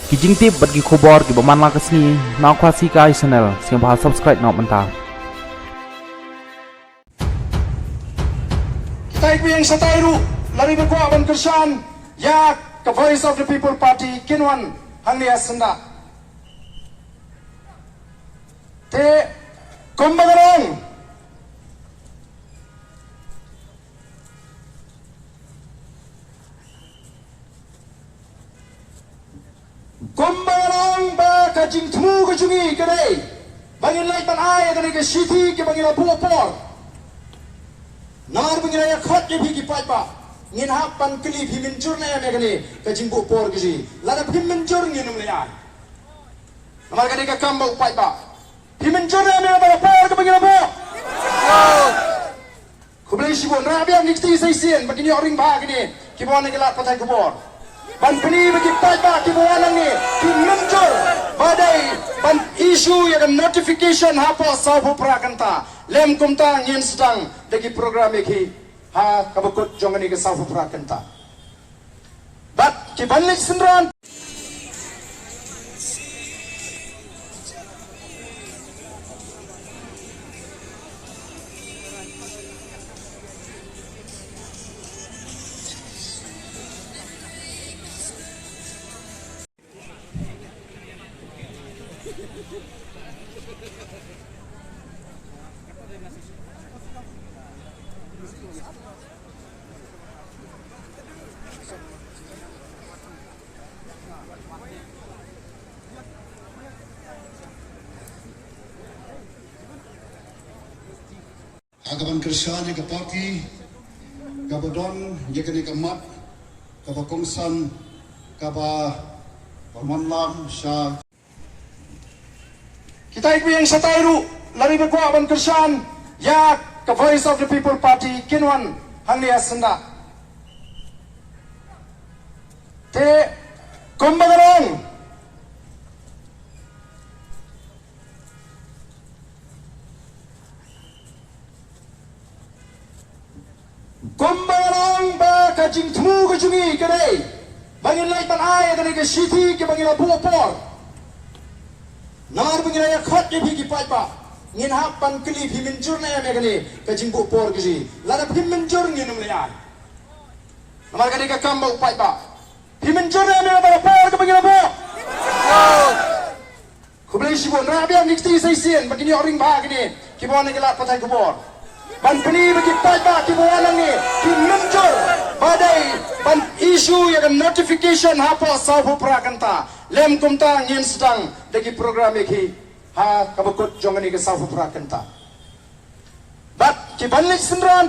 Kijing tip bagi kubor ki baman la kesni nak kuasi kai channel siang bahas subscribe nak mentah. Taik yang satairu lari berkuah ban kersan ya ke Voice of the People Party kinwan hangnia senda. Te kumbagarong Kumbagarong ba kajing temu kejungi kedai bangin lai pan ai dari ke city ke bangin la popor nar bangin ya khot ke bhi ki pai ba ngin hap pan kli bhi min jur na me kani kajing popor kiji la bhi min jur ngin um le ai amar kani ka kam ba pai ba bhi min jur na me ba por ke bangin la po kublai sibon ra biam nikti sai sien bangin oring ba kini ki bon ke la patai kubor ban peni bagi pai ki buanan ni ki menjur badai ban isu yang notification hapa sabu prakanta lem kumta ngin sedang dagi program iki ha kabukut jongani ke sabu prakanta bat ki banlik sendran Agaban Krisyan ke parti, kabadon yakni kamat, kabakongsan, kaba pamanlam sya. Kita ikut yang satairu lari berkuah ban kersan ya ke Voice of the People Party kinwan hangnia senda. Te kumbagarong Kumbagarong ba kajing temu kejungi kedai bangin lai pan ai dari ke city ke bangin la popor nar bangin ya khot ke bhi ki pai ba ngin hap pan kli bhi min jur na me kani kajing popor kiji la bhi min jur ngin um le ai amar kani ka kam ba pai ba bhi min jur na me ba por ke bangin la po kublai sibon ra biam nikti sai sien bangin oring ba kini ki bon ke la patai kubor ban peni bagi pai ba ki buanan ni ki menjur badai ban isu yang notification hapa sabu prakanta lem kumta ngin sedang dagi program iki ha kabukut jongani ke sabu prakanta bat ki banlik sendran